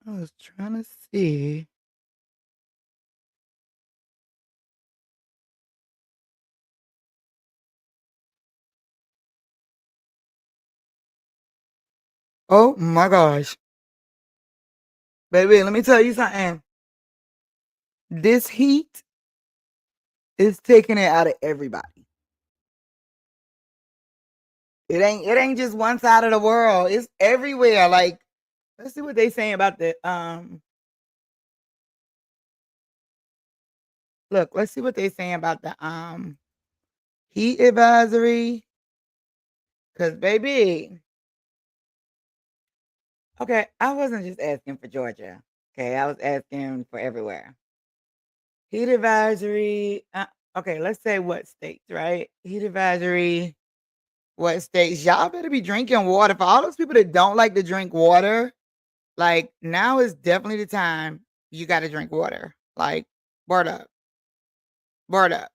I was trying to see. Oh my gosh. Baby, let me tell you something. This heat is taking it out of everybody. It ain't just one side of the world. It's everywhere. Like, let's see what they saying about the look, let's see what they saying about the heat advisory. Cause baby, okay, I wasn't just asking for Georgia. Okay, I was asking for everywhere. Heat advisory. Okay, let's say what states, right? Heat advisory. What states? Y'all better be drinking water. For all those people that don't like to drink water, like now is definitely the time you got to drink water. Like, word up, word up.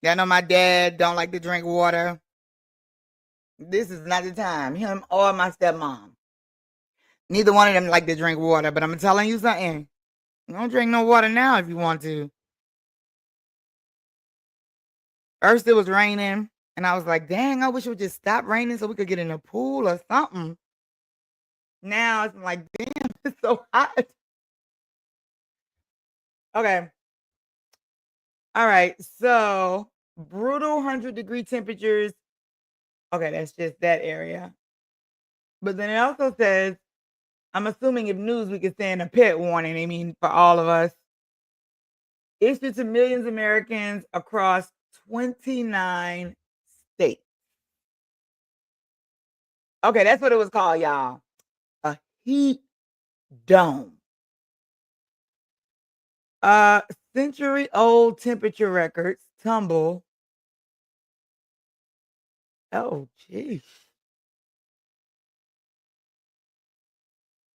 I know my dad don't like to drink water. This is not the time. Him or my stepmom. Neither one of them like to drink water. But I'm telling you something. Don't drink no water now if you want to. First it was raining, and I was like, dang, I wish it would just stop raining so we could get in the pool or something. Now it's like, damn, it's so hot. Okay. All right. So brutal 100-degree temperatures. Okay, that's just that area. But then it also says, I'm assuming if news we could send a pet warning. I mean, for all of us. Issued to millions of Americans across 29 states. Okay, that's what it was called, y'all. A heat dome. Uh, century-old temperature records tumble. Oh, jeez.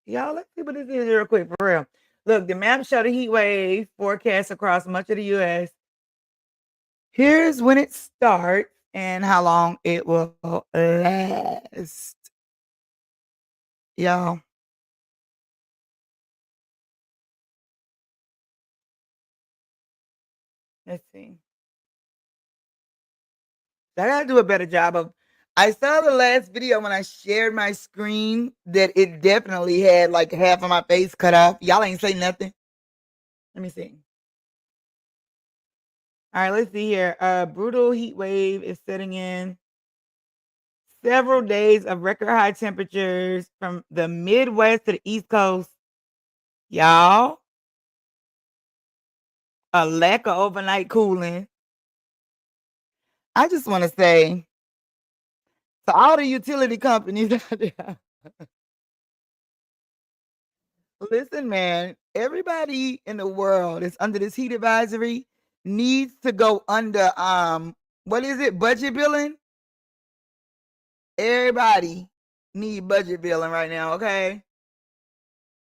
Y'all, let's see what this is real quick, for real. Look, the map show the heat wave forecast across much of the U.S. Here's when it starts and how long it will last. Y'all. Let's see. I gotta do a better job of. I saw the last video when I shared my screen that it definitely had like half of my face cut off. Y'all ain't say nothing. Let me see. All right, let's see here. Brutal heat wave is setting in. Several days of record high temperatures from the Midwest to the East Coast. Y'all, a lack of overnight cooling. I just want to say to all the utility companies out there, listen, man, everybody in the world is under this heat advisory needs to go under what is it? Budget billing? Everybody need budget billing right now, okay?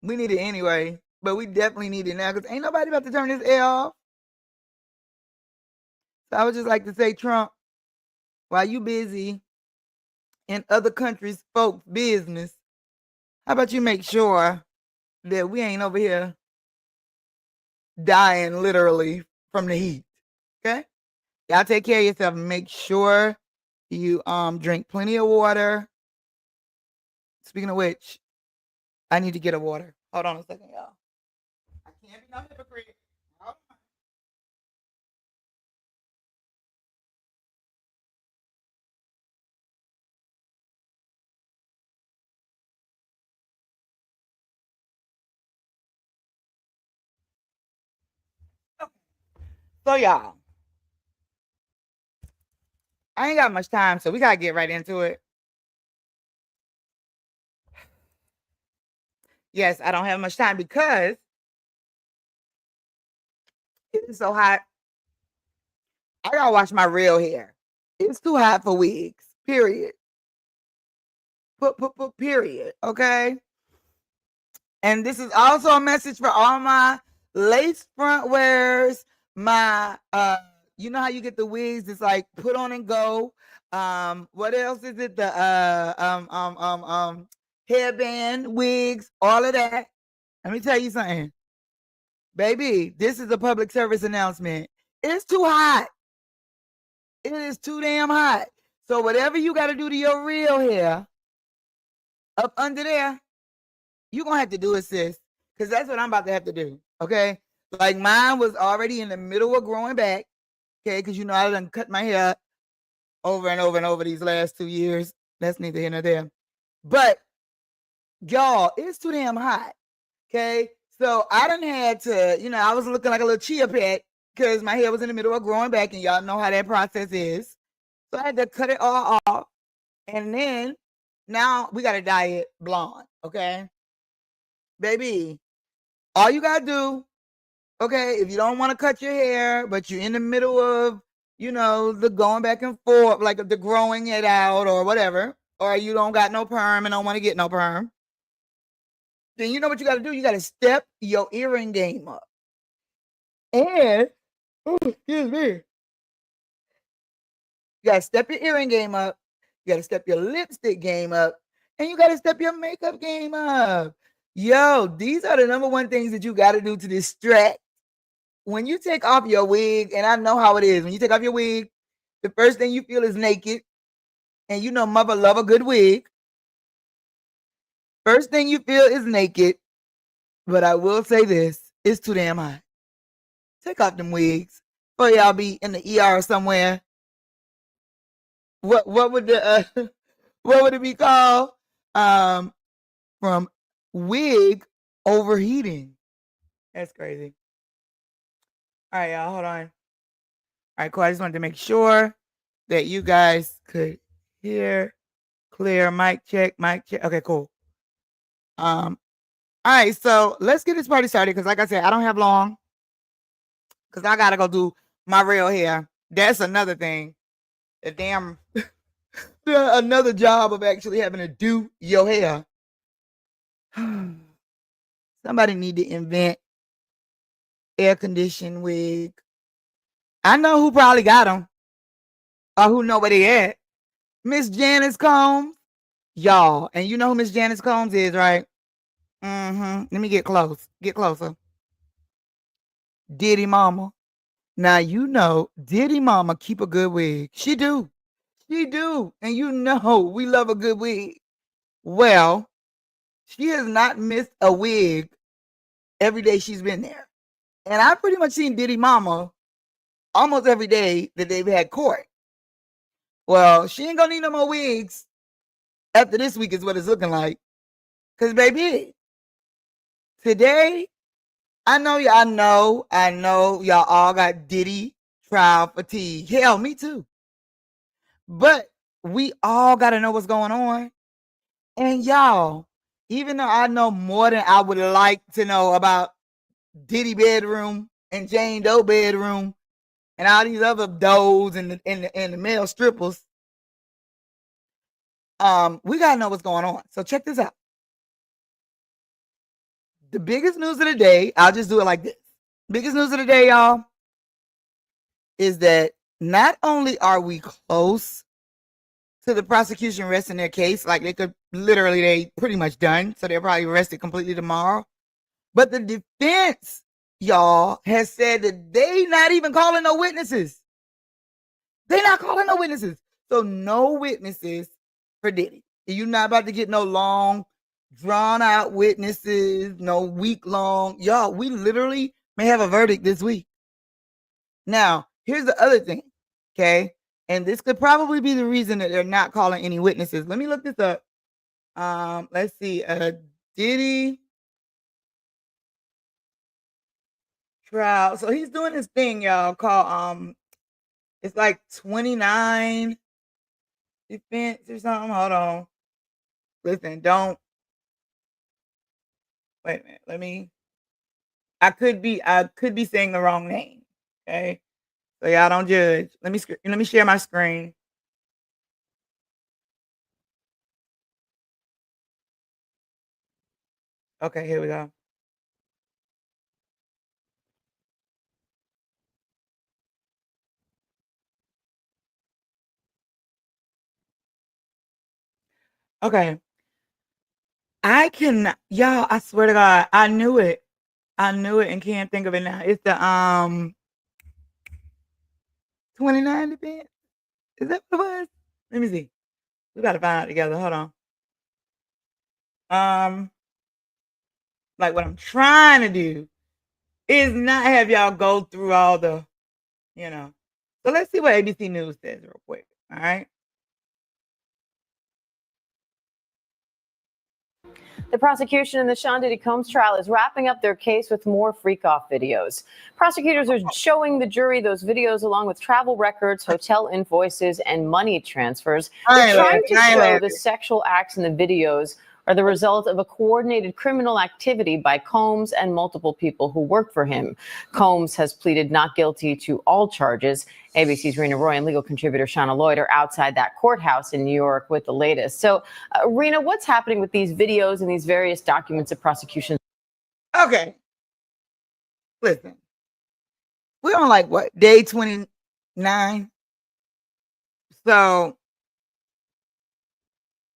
We need it anyway, but we definitely need it now because ain't nobody about to turn this air off. So I would just like to say, Trump, while you busy in other countries' folks' business, how about you make sure that we ain't over here dying literally from the heat? Okay? Y'all take care of yourself and make sure you drink plenty of water. Speaking of which, I need to get a water. Hold on a second, y'all. I can't be no hypocrite. Hold on. Okay. So y'all, I ain't got much time, so we gotta get right into it. Yes, I don't have much time because it's so hot. I gotta wash my real hair. It's too hot for wigs. Period. Period. Okay. And this is also a message for all my lace front wears. My you know how you get the wigs? It's like put on and go. What else is it? The hairband, wigs, all of that. Let me tell you something. Baby, this is a public service announcement. It's too hot. It is too damn hot. So whatever you got to do to your real hair up under there, you're going to have to do it, sis. Because that's what I'm about to have to do. Okay? Like mine was already in the middle of growing back. Okay? Because you know I done cut my hair over and over and over these last 2 years. That's neither here nor there. But y'all, it's too damn hot. Okay? So I done had to, I was looking like a little chia pet because my hair was in the middle of growing back, and y'all know how that process is. So I had to cut it all off. And then now we got to dye it blonde. Okay? Baby, all you got to do, okay, if you don't want to cut your hair, but you're in the middle of, the going back and forth, like the growing it out or whatever, or you don't got no perm and don't want to get no perm, then you know what you got to do? You got to step your earring game up. And, excuse me, you got to step your earring game up. You got to step your lipstick game up. And you got to step your makeup game up. Yo, these are the number one things that you got to do to distract. When you take off your wig, and I know how it is, when you take off your wig, the first thing you feel is naked. And you know mother love a good wig. First thing you feel is naked. But I will say this, it's too damn hot. Take off them wigs. Or y'all be in the ER somewhere. What would the what would it be called? From wig overheating. That's crazy. All right, y'all, hold on. All right, cool. I just wanted to make sure that you guys could hear. Clear. Mic check. Mic check. Okay, cool. All right, so let's get this party started because, like I said, I don't have long because I gotta go do my real hair. That's another thing. The damn another job of actually having to do your hair. Somebody need to invent air conditioned wig. I know who probably got them or who know where they at. Miss Janice Combs, y'all, and you know who Miss Janice Combs is, right? Let me get close. Get closer. Diddy Mama. Now you know Diddy Mama keep a good wig. She do. She do. And you know we love a good wig. Well, she has not missed a wig every day she's been there. And I pretty much seen Diddy Mama almost every day that they've had court. Well, she ain't gonna need no more wigs after this week is what it's looking like. Cause baby, today, I know y'all all got Diddy trial fatigue. Hell, me too. But we all gotta know what's going on. And y'all, even though I know more than I would like to know about Diddy bedroom and Jane Doe bedroom and all these other does and the male strippers, we gotta know what's going on. So check this out. The biggest news of the day, I'll just do it like this. Biggest news of the day, y'all, is that not only are we close to the prosecution resting their case, like they pretty much done, so they're probably arrested completely tomorrow. But the defense, y'all, has said that they not even calling no witnesses. They not calling no witnesses. So no witnesses for Diddy. You're not about to get no long, drawn out witnesses, no week long. Y'all, we literally may have a verdict this week. Now, here's the other thing, okay? And this could probably be the reason that they're not calling any witnesses. Let me look this up. Let's see. Diddy trial. So he's doing this thing, y'all, called it's like 29 defense or something. Hold on. Listen, don't wait a minute. I could be saying the wrong name. Okay. So y'all don't judge. Let me share my screen. Okay, here we go. Okay. I cannot, y'all, I swear to God, I knew it. I knew it and can't think of it now. It's the 29 event. Is that what it was? Let me see. We gotta find out together. Hold on. Um, like what I'm trying to do is not have y'all go through all the, you know. So let's see what ABC News says real quick. All right. The prosecution in the Sean Diddy Combs trial is wrapping up their case with more freak-off videos. Prosecutors are showing the jury those videos along with travel records, hotel invoices, and money transfers. They're trying to show the sexual acts in the videos are the result of a coordinated criminal activity by Combs and multiple people who work for him. Combs has pleaded not guilty to all charges. ABC's Rena Roy and legal contributor Shauna Lloyd are outside that courthouse in New York with the latest. So, Rena, what's happening with these videos and these various documents of prosecution? Okay. Listen, we're on like what, day 29? So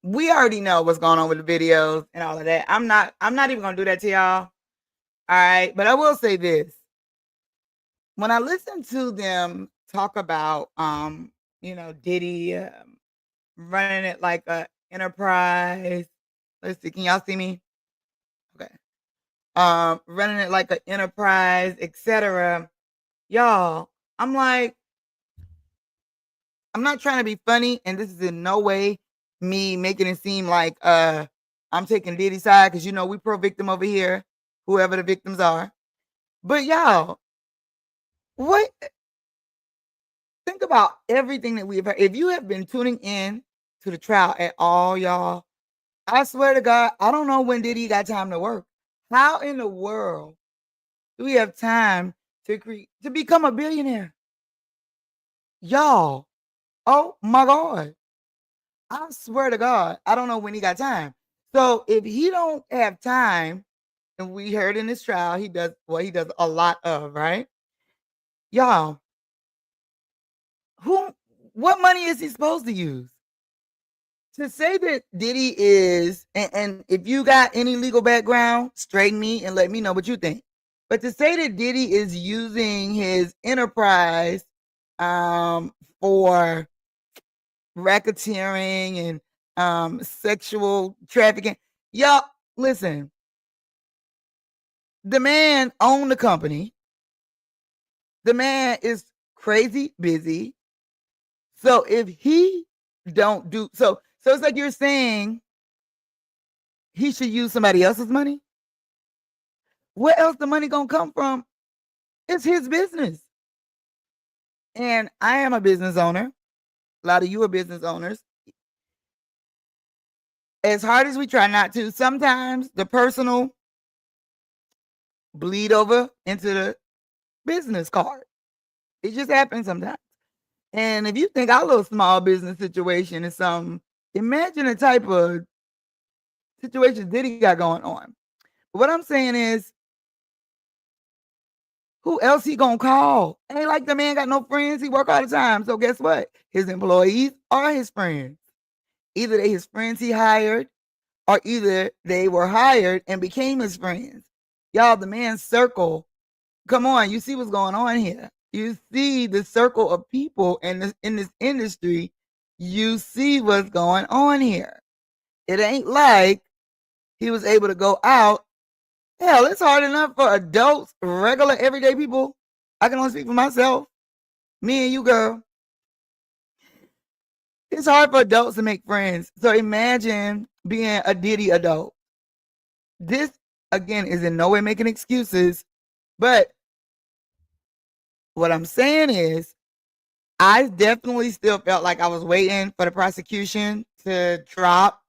we already know what's going on with the videos and all of that. I'm not even gonna do that to y'all. All right. But I will say this. When I listen to them talk about Diddy running it like a enterprise. Let's see, can y'all see me? Okay. Running it like an enterprise, etc. Y'all, I'm like, I'm not trying to be funny, and this is in no way me making it seem like I'm taking Diddy's side, because we pro victim over here, whoever the victims are. But y'all, what? Think about everything that we've heard. If you have been tuning in to the trial at all, y'all, I swear to God, I don't know when Diddy got time to work. How in the world do we have time to become a billionaire? Y'all, oh my God. I swear to God, I don't know when he got time. So if he don't have time, and we heard in this trial, he does a lot of, right? Y'all, what money is he supposed to use? To say that Diddy is, and if you got any legal background, straighten me and let me know what you think. But to say that Diddy is using his enterprise for racketeering and sexual trafficking, y'all, listen. The man owned the company. The man is crazy busy. So if he don't do so it's like you're saying he should use somebody else's money. Where else the money gonna come from? It's his business. And I am a business owner. A lot of you are business owners. As hard as we try not to, sometimes the personal bleed over into the business card. It just happens sometimes. And if you think our little small business situation is something, imagine the type of situation Diddy got going on. But what I'm saying is, who else he gonna call? Ain't like the man got no friends. He work all the time. So guess what? His employees are his friends. Either they his friends he hired, or either they were hired and became his friends. Y'all, the man's circle. Come on, you see what's going on here. You see the circle of people in this industry. You see what's going on here. It ain't like he was able to go out. Hell, it's hard enough for adults, regular, everyday people. I can only speak for myself. Me and you, girl. It's hard for adults to make friends. So imagine being a Diddy adult. This, again, is in no way making excuses. But what I'm saying is, I definitely still felt like I was waiting for the prosecution to drop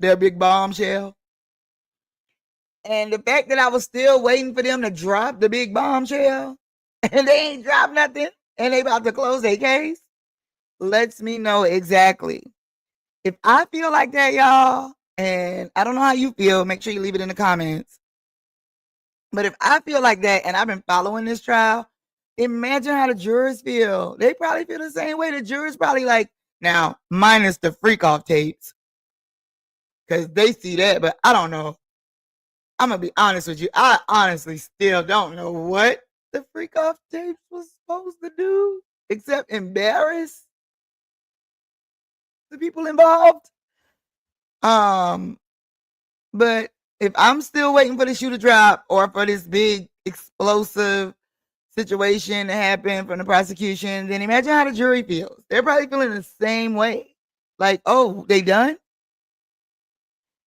their big bombshell. And the fact that I was still waiting for them to drop the big bombshell and they ain't dropped nothing and they about to close their case lets me know exactly. If I feel like that, y'all, and I don't know how you feel, make sure you leave it in the comments. But if I feel like that and I've been following this trial, imagine how the jurors feel. They probably feel the same way. The jurors probably like, now, minus the freak off tapes. because they see that, but I don't know. I'm gonna be honest with you. I honestly still don't know what the freak off tapes was supposed to do, except embarrass the people involved. But if I'm still waiting for the shoe to drop or for this big explosive situation to happen from the prosecution, then imagine how the jury feels. They're probably feeling the same way. Like, oh, they done?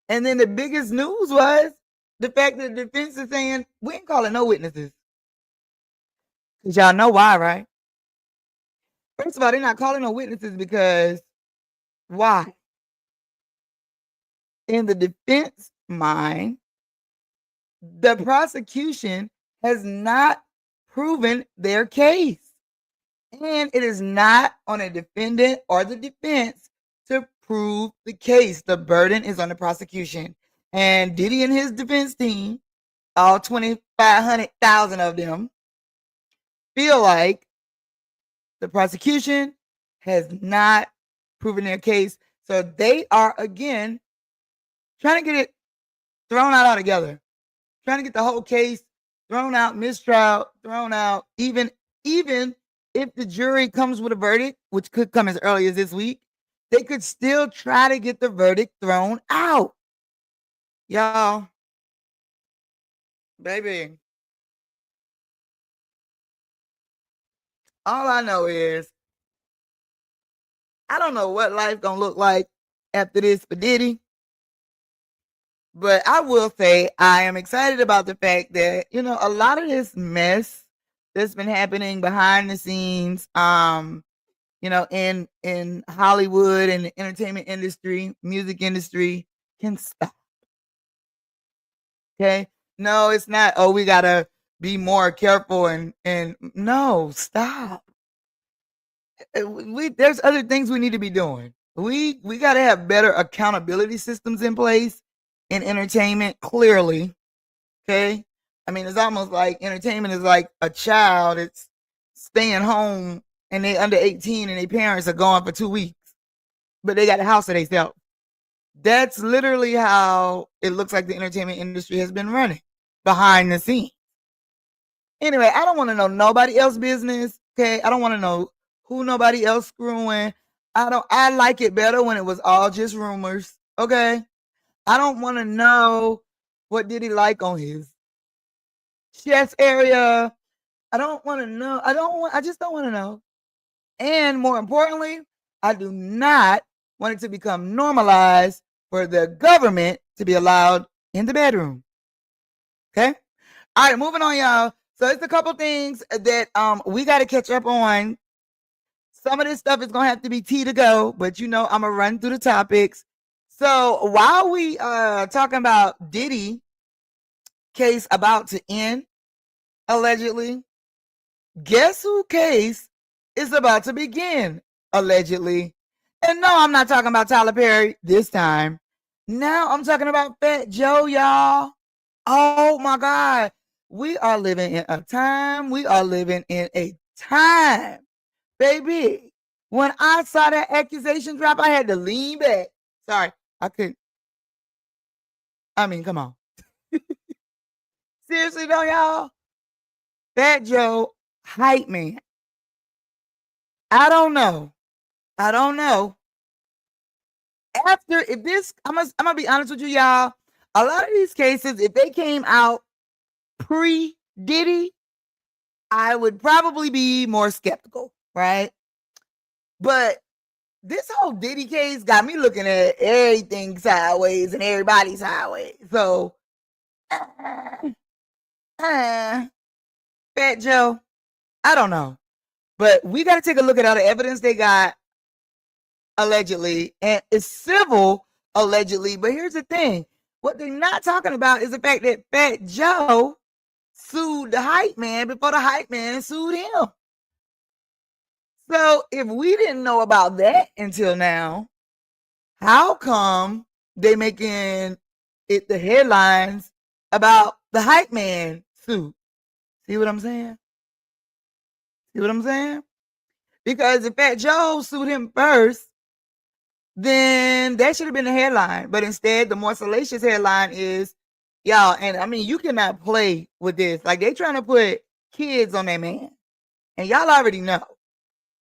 And then the biggest news was the fact that the defense is saying, we ain't calling no witnesses. Because y'all know why, right? First of all, they're not calling no witnesses because why? In the defense mind, the prosecution has not proven their case. And it is not on a defendant or the defense to prove the case. The burden is on the prosecution. And Diddy and his defense team, all 2,500,000 of them, feel like the prosecution has not proven their case. So they are, again, trying to get it thrown out altogether. Trying to get the whole case thrown out, mistrial, thrown out, even if the jury comes with a verdict, which could come as early as this week, they could still try to get the verdict thrown out. Y'all, baby, all I know is I don't know what life gonna look like after this for Diddy. But I will say I am excited about the fact that, a lot of this mess that's been happening behind the scenes, in Hollywood and the entertainment industry, music industry can stop. Okay? No, it's not, oh, we gotta be more careful and no, stop. There's other things we need to be doing. We gotta have better accountability systems in place in entertainment, clearly. Okay? I mean, it's almost like entertainment is like a child. It's staying home and they under 18 and their parents are gone for 2 weeks, but they got a house of themselves. That's literally how it looks like the entertainment industry has been running behind the scenes. Anyway, I don't want to know nobody else's business. Okay? I don't want to know who nobody else screwing. I like it better when it was all just rumors. Okay? I don't want to know what did he like on his chest area. I don't want to know. I just don't want to know. And more importantly, I do not want it to become normalized for the government to be allowed in the bedroom. Okay? All right, moving on, y'all. So it's a couple things that we got to catch up on. Some of this stuff is going to have to be T to go, but I'm going to run through the topics. So while we talking about Diddy case about to end, allegedly, guess who case is about to begin, allegedly? And no, I'm not talking about Tyler Perry this time. Now I'm talking about Fat Joe, y'all. Oh my God. We are living in a time. Baby. When I saw that accusation drop, I had to lean back. Sorry, I couldn't. I mean, come on. Seriously though, y'all. Fat Joe, hype man. I don't know. I'm gonna be honest with you, y'all. A lot of these cases, if they came out pre Diddy, I would probably be more skeptical, right? But this whole Diddy case got me looking at everything sideways and everybody sideways. So, Fat Joe, I don't know. But we got to take a look at all the evidence they got, allegedly, and it's civil, allegedly. But here's the thing. What they're not talking about is the fact that Fat Joe sued the hype man before the hype man sued him. So if we didn't know about that until now, how come they making it the headlines about the hype man suit? See what I'm saying? Because if Fat Joe sued him first, then that should have been the headline. But instead, the more salacious headline is, y'all, and I mean, you cannot play with this. Like, they trying to put kids on that man. And y'all already know.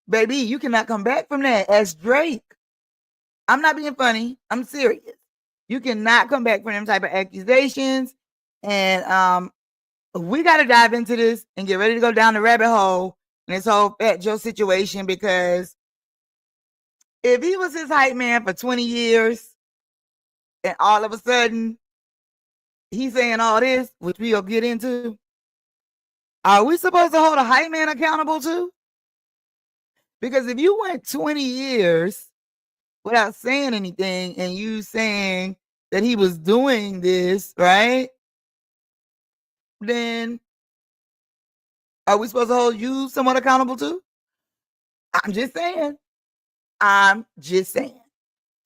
Baby, you cannot come back from that as Drake. I'm not being funny. I'm serious. You cannot come back from them type of accusations. And we got to dive into this and get ready to go down the rabbit hole in this whole Fat Joe situation, because if he was his hype man for 20 years and all of a sudden he's saying all this, which we'll get into, are we supposed to hold a hype man accountable too? Because if you went 20 years without saying anything and you saying that he was doing this, right? Then are we supposed to hold you somewhat accountable too? I'm just saying.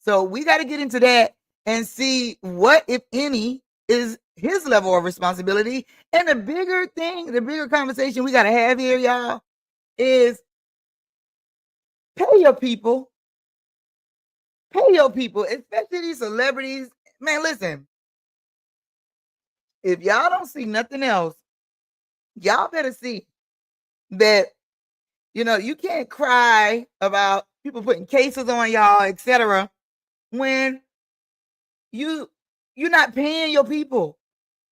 So we got to get into that and see what, if any, is his level of responsibility. And the bigger thing, the bigger conversation we got to have here, y'all, is pay your people. Pay your people, especially these celebrities. Man, listen. If y'all don't see nothing else, y'all better see that, you can't cry about people putting cases on y'all, etc., when you're not paying your people.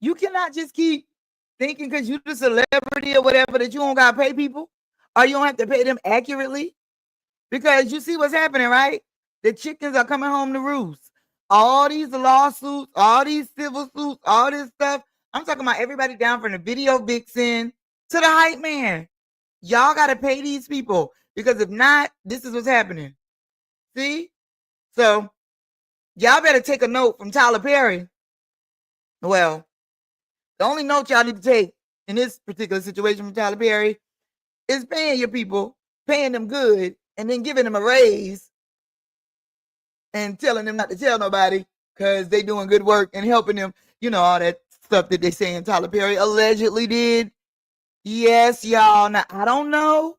You cannot just keep thinking because you're the celebrity or whatever that you don't gotta pay people, or you don't have to pay them accurately. Because you see what's happening, right? The chickens are coming home to roost. All these lawsuits, all these civil suits, all this stuff. I'm talking about everybody down from the video vixen to the hype man. Y'all got to pay these people, because if not, this is what's happening. See? So y'all better take a note from Tyler Perry. Well, the only note y'all need to take in this particular situation from Tyler Perry is paying your people, paying them good, and then giving them a raise and telling them not to tell nobody because they doing good work and helping them. All that stuff that they saying Tyler Perry allegedly did. Yes, y'all. Now, I don't know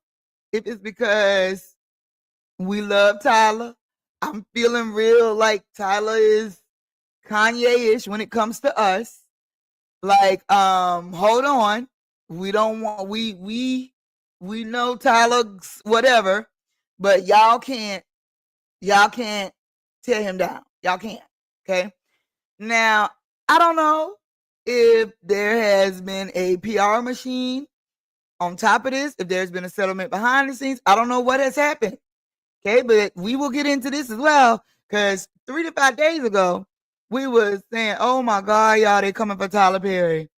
if it's because we love Tyler. I'm feeling real like Tyler is Kanye-ish when it comes to us. Like, hold on. We don't want, we know Tyler, whatever, but y'all can't tear him down. Y'all can't. Okay. Now, I don't know if there has been a PR machine on top of this, if there's been a settlement behind the scenes. I don't know what has happened. Okay, but we will get into this as well, because 3 to 5 days ago, we was saying, oh my God, y'all, they coming for Tyler Perry.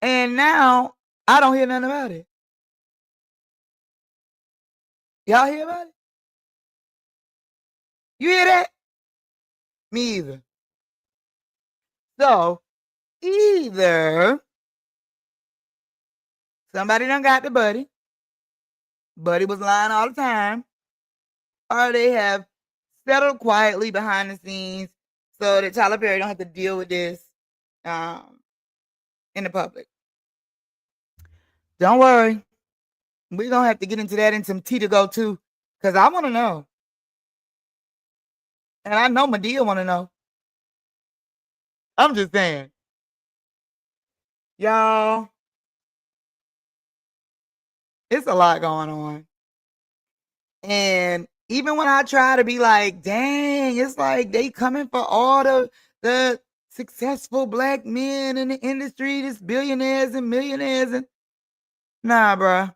And now I don't hear nothing about it. Y'all hear about it? You hear that? Me either. So either somebody done got the buddy was lying all the time, or they have settled quietly behind the scenes so that Tyler Perry don't have to deal with this in the public. Don't worry. We're going to have to get into that in some tea to go too, because I want to know. And I know Madea want to know. I'm just saying. Y'all, it's a lot going on. And even when I try to be like, dang, it's like they coming for all the successful black men in the industry, this billionaires and millionaires, and nah, bruh.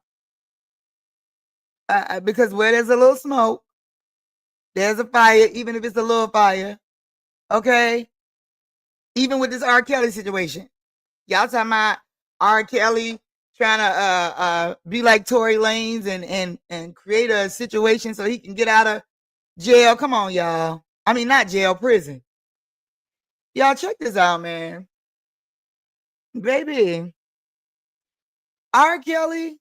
Because where there's a little smoke, there's a fire, even if it's a little fire. Okay? Even with this R. Kelly situation. Y'all talking about R. Kelly trying to be like Tory Lanez and create a situation so he can get out of jail. Come on, y'all. I mean, not jail, prison. Y'all check this out, man. Baby, R. Kelly,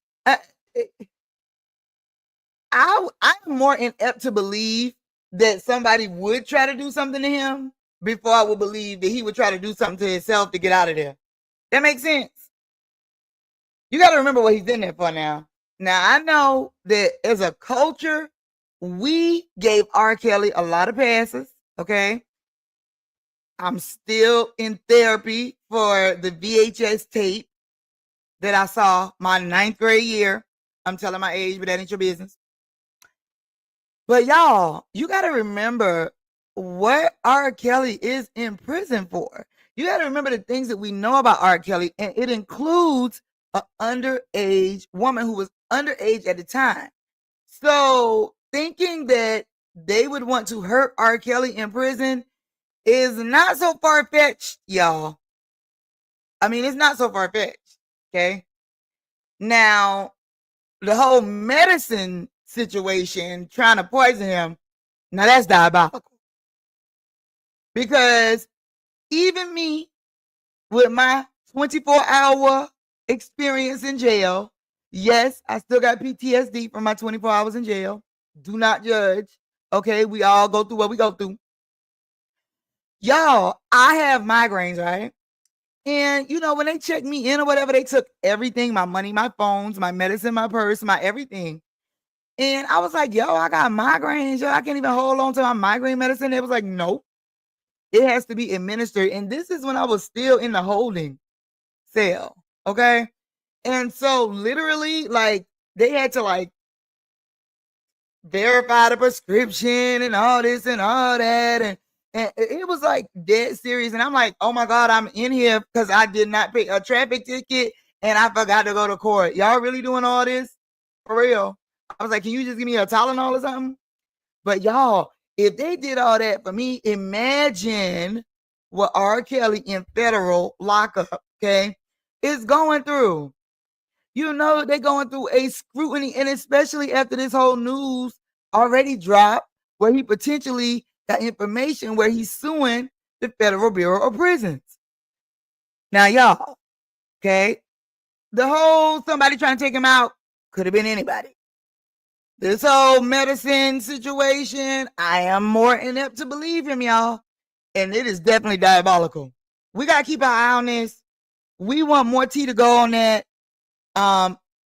I'm more inept to believe that somebody would try to do something to him before I would believe that he would try to do something to himself to get out of there. That makes sense. You got to remember what he's in there for now. Now, I know that as a culture, we gave R. Kelly a lot of passes, okay? I'm still in therapy for the VHS tape that I saw my 9th grade year. I'm telling my age, but that ain't your business. But y'all, you got to remember what R. Kelly is in prison for. You got to remember the things that we know about R. Kelly, and it includes an underage woman who was underage at the time. So thinking that they would want to hurt R. Kelly in prison is not so far-fetched, y'all. I mean, it's not so far-fetched, okay? Now, the whole medicine situation, trying to poison him, now that's diabolical. Because even me, with my 24-hour experience in jail, yes, I still got PTSD from my 24 hours in jail. Do not judge. Okay, we all go through what we go through. Y'all, I have migraines, right? And you know, when they checked me in or whatever, they took everything, my money, my phones, my medicine, my purse, my everything. And I was like, yo, I got migraines. Yo, I can't even hold on to my migraine medicine. It was like, nope. It has to be administered. And this is when I was still in the holding cell. Okay. And so literally, like, they had to like verify the prescription and all this and all that. And it was like dead serious. And I'm like, oh my God, I'm in here because I did not pay a traffic ticket and I forgot to go to court. Y'all really doing all this? For real? I was like, can you just give me a Tylenol or something? But y'all, if they did all that for me, imagine what R. Kelly in federal lockup, okay, is going through. You know, they're going through a scrutiny, and especially after this whole news already dropped, where he potentially got information where he's suing the Federal Bureau of Prisons. Now, y'all, okay, the whole somebody trying to take him out could have been anybody. This whole medicine situation, I am more inept to believe him, y'all. And it is definitely diabolical. We got to keep our eye on this. We want more tea to go on that.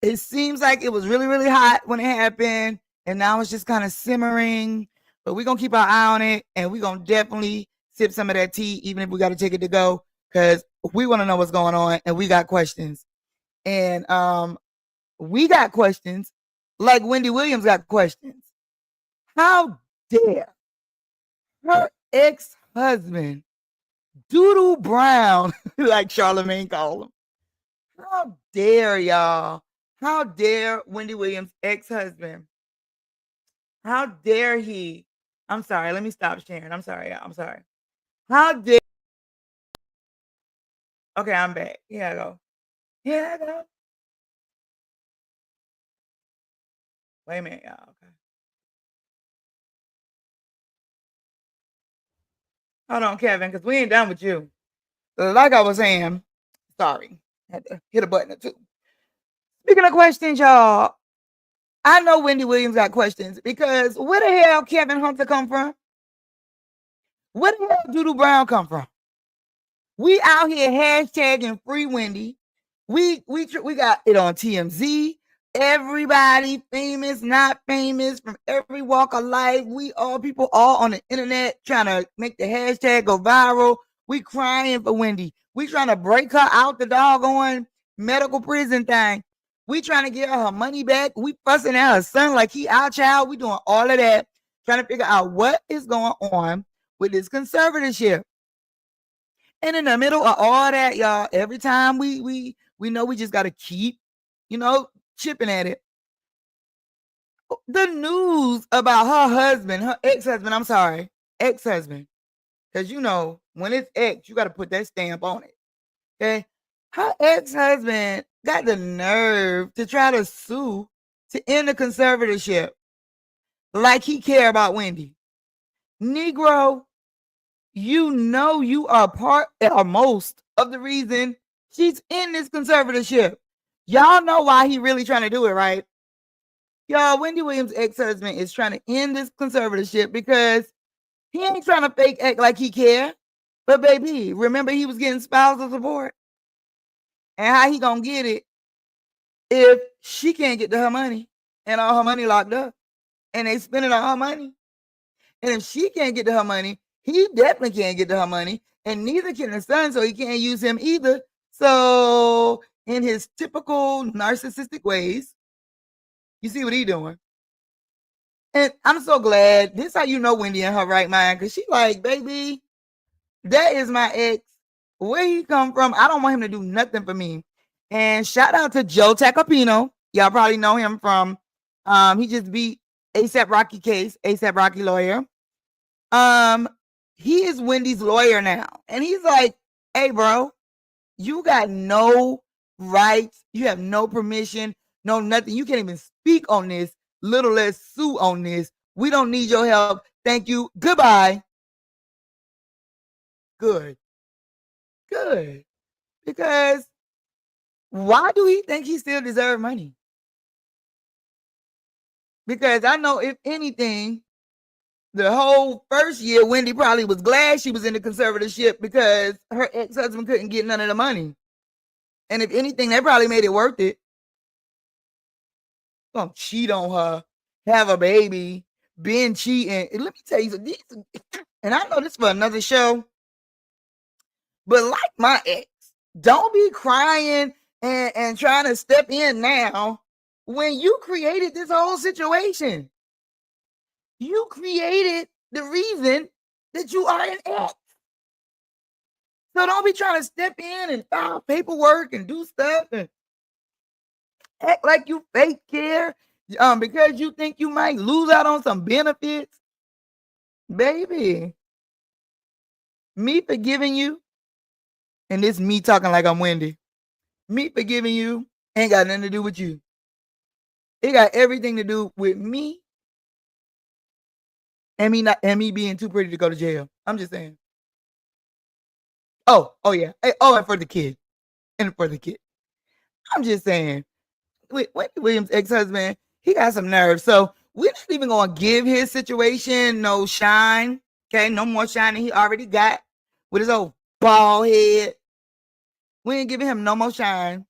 It seems like it was really, really hot when it happened. And now it's just kind of simmering. But we're going to keep our eye on it. And we're going to definitely sip some of that tea, even if we got to take it to go. Because we want to know what's going on. And we got questions. And we got questions. Like Wendy Williams got questions. How dare her ex-husband, Doodle Brown, like Charlamagne called him. How dare y'all? How dare Wendy Williams' ex-husband? How dare he? I'm sorry. Let me stop sharing. I'm sorry, y'all. I'm sorry. How dare? Okay, I'm back. Here I go. Here I go. Wait a minute, y'all. Okay. Hold on, Kevin, because we ain't done with you. Like I was saying, sorry. Had to hit a button or two. Speaking of questions, y'all, I know Wendy Williams got questions because where the hell Kevin Hunter come from? Where the hell Doodle Brown come from? We out here hashtagging free Wendy. We got it on TMZ. Everybody famous, not famous, from every walk of life. We all people all on the internet trying to make the hashtag go viral. We crying for Wendy. We trying to break her out the doggone medical prison thing. We trying to get her money back. We fussing at her son like he our child. We doing all of that, trying to figure out what is going on with this conservatorship. And in the middle of all that, y'all, every time we know we just gotta keep, chipping at it. The news about her husband, her ex-husband, I'm sorry, ex-husband. Because when it's ex, you gotta put that stamp on it. Okay. Her ex-husband got the nerve to try to sue to end the conservatorship. Like he care about Wendy. Negro, you are part or most of the reason she's in this conservatorship. Y'all know why he really trying to do it, right? Y'all, Wendy Williams' ex-husband is trying to end this conservatorship because he ain't trying to fake act like he care. But baby, remember he was getting spousal support? And how he gonna get it if she can't get to her money and all her money locked up? and they spending all her money. And if she can't get to her money, he definitely can't get to her money, and neither can the son, so he can't use him either. So in his typical narcissistic ways, you see what he doing. And I'm so glad. This how you know Wendy in her right mind, because she like, baby, that is my ex. Where he come from, I don't want him to do nothing for me. And shout out to Joe Tacopino. Y'all probably know him from, he just beat ASAP Rocky case, ASAP Rocky lawyer. He is Wendy's lawyer now. And he's like, hey, bro, you got no rights. You have no permission, no nothing. You can't even speak on this, little less sue on this. We don't need your help. Thank you. Goodbye. Good. Good. Because why do he think he still deserves money? Because I know, if anything, the whole first year, Wendy probably was glad she was in the conservatorship because her ex-husband couldn't get none of the money. And if anything, that probably made it worth it. Gonna cheat on her, have a baby, been cheating. And let me tell you, and I know this for another show, but like my ex, don't be crying and trying to step in now when you created this whole situation. You created the reason that you are an ex. So don't be trying to step in and file paperwork and do stuff and act like you fake care because you think you might lose out on some benefits. Baby, me forgiving you, and this me talking like I'm Wendy, me forgiving you ain't got nothing to do with you. It got everything to do with me and me being too pretty to go to jail. I'm just saying. Oh yeah. And for the kid. I'm just saying. Wendy Williams' ex-husband, he got some nerve. So we're not even going to give his situation no shine. Okay, no more shine than he already got with his old bald head. We ain't giving him no more shine.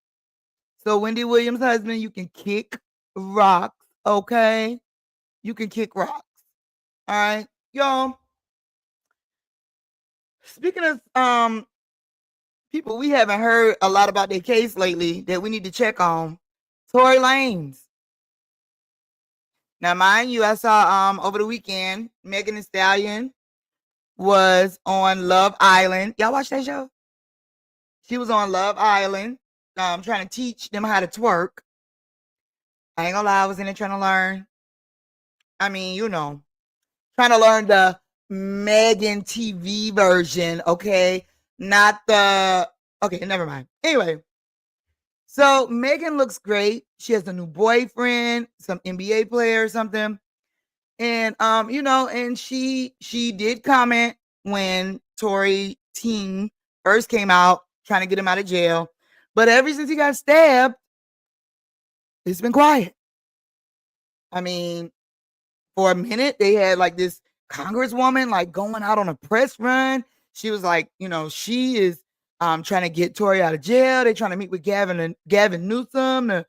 So Wendy Williams' husband, you can kick rocks, okay? You can kick rocks. All right, y'all. Speaking of people we haven't heard a lot about their case lately that we need to check on, Tory Lanez. Now, mind you, I saw over the weekend, Megan Thee Stallion was on Love Island. Y'all watch that show? She was on Love Island, trying to teach them how to twerk. I ain't gonna lie, I was in there trying to learn. I mean, trying to learn the Megan TV version, okay? Not the, okay, never mind. Anyway, so Megan looks great. She has a new boyfriend, some NBA player or something. And and she did comment when Tory team first came out trying to get him out of jail. But ever since he got stabbed, it's been quiet. I mean, for a minute, they had like this congresswoman like going out on a press run. She was like, she is trying to get Tory out of jail. They're trying to meet with Gavin Newsom, the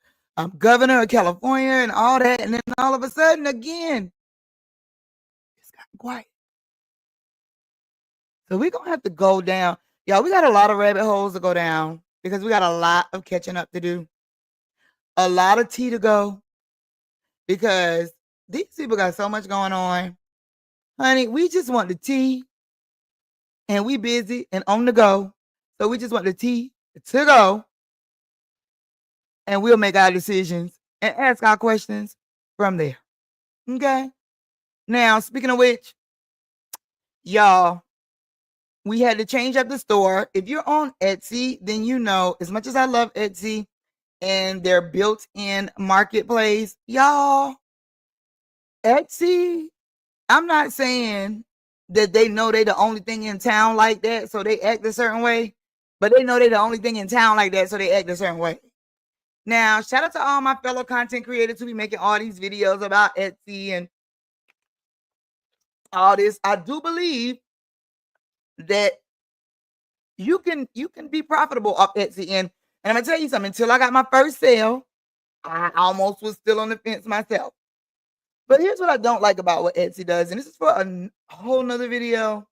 governor of California, and all that. And then all of a sudden, again, it's gotten quiet. So we're going to have to go down. Y'all, we got a lot of rabbit holes to go down because we got a lot of catching up to do. A lot of tea to go because these people got so much going on. Honey, we just want the tea and we busy and on the go. So we just want the tea to go and we'll make our decisions and ask our questions from there. Okay? Now, speaking of which, y'all, we had to change up the store. If you're on Etsy, then as much as I love Etsy and their built-in marketplace, y'all, Etsy, I'm not saying that they know they're the only thing in town like that, so they act a certain way, but they know they're the only thing in town like that, so they act a certain way. Now, shout out to all my fellow content creators who be making all these videos about Etsy and all this. I do believe that you can be profitable off Etsy. And I'm gonna tell you something, until I got my first sale, I almost was still on the fence myself. But here's what I don't like about what Etsy does, and this is for a whole nother video,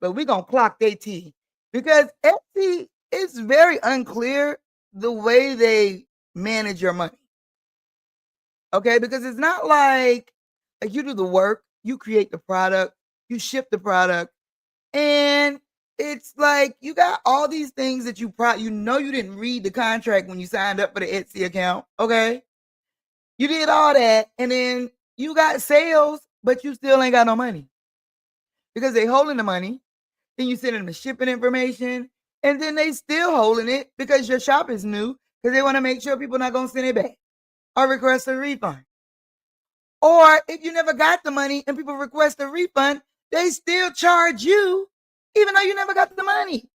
but we're going to clock their T, because Etsy is very unclear the way they manage your money. Okay, because it's not like you do the work, you create the product, you ship the product, and it's like you got all these things that you you didn't read the contract when you signed up for the Etsy account. Okay, you did all that, and then you got sales, but you still ain't got no money because they holding the money. Then you send them the shipping information, and then they still holding it because your shop is new, because they want to make sure people not gonna send it back or request a refund. Or if you never got the money and people request a refund, they still charge you even though you never got the money.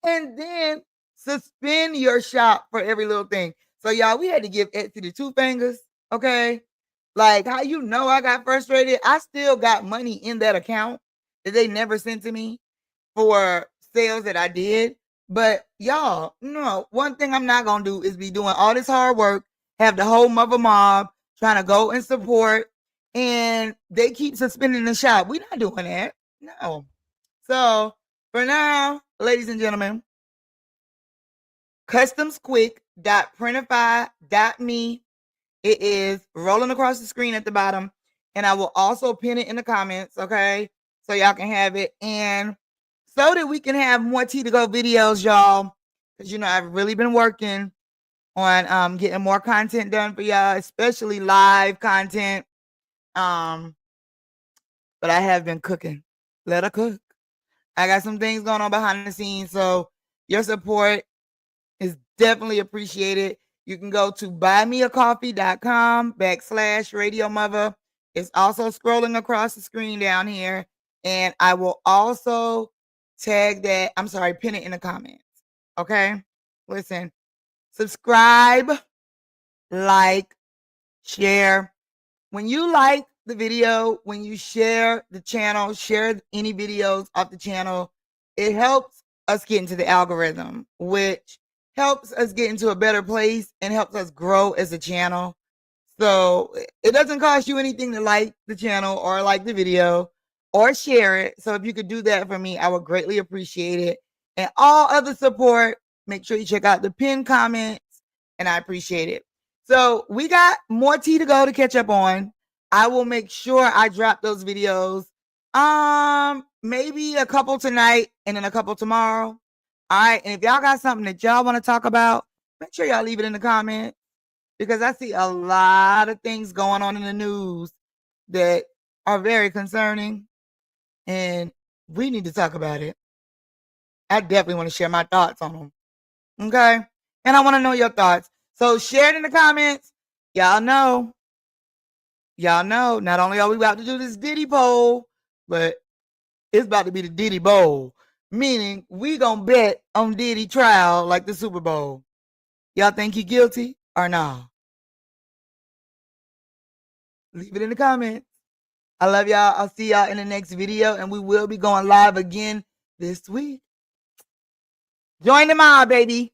And then suspend your shop for every little thing. So y'all, we had to give Etsy the two fingers, okay? Like how I got frustrated. I still got money in that account that they never sent to me for sales that I did. But y'all, no, one thing I'm not gonna do is be doing all this hard work, have the whole mother mob trying to go and support, and they keep suspending the shop. We're not doing that. No. So for now, ladies and gentlemen, customsquick.printify.me. It is rolling across the screen at the bottom, and I will also pin it in the comments, okay? So y'all can have it, and so that we can have more Tea to Go videos, y'all, because I've really been working on getting more content done for y'all, especially live content. But I have been cooking. Let her cook. I got some things going on behind the scenes, so your support is definitely appreciated. You can go to buymeacoffee.com/Radio MUVA. It's also scrolling across the screen down here, and I will also pin it in the comments. Okay, listen, subscribe, like, share. When you like the video, when you share the channel, share any videos off the channel, it helps us get into the algorithm, which helps us get into a better place and helps us grow as a channel. So it doesn't cost you anything to like the channel or like the video or share it. So if you could do that for me, I would greatly appreciate it. And all other support, make sure you check out the pinned comments, and I appreciate it. So we got more tea to go to catch up on. I will make sure I drop those videos. Maybe a couple tonight and then a couple tomorrow. All right. And if y'all got something that y'all want to talk about, make sure y'all leave it in the comments, because I see a lot of things going on in the news that are very concerning, and we need to talk about it. I definitely want to share my thoughts on them. Okay. And I want to know your thoughts. So share it in the comments. Y'all know, not only are we about to do this Diddy poll, but it's about to be the Diddy Bowl, meaning we gonna bet on Diddy trial like the Super Bowl. Y'all think he guilty or not? Leave it in the comments. I love y'all. I'll see y'all in the next video, and we will be going live again this week. Join the mob, baby.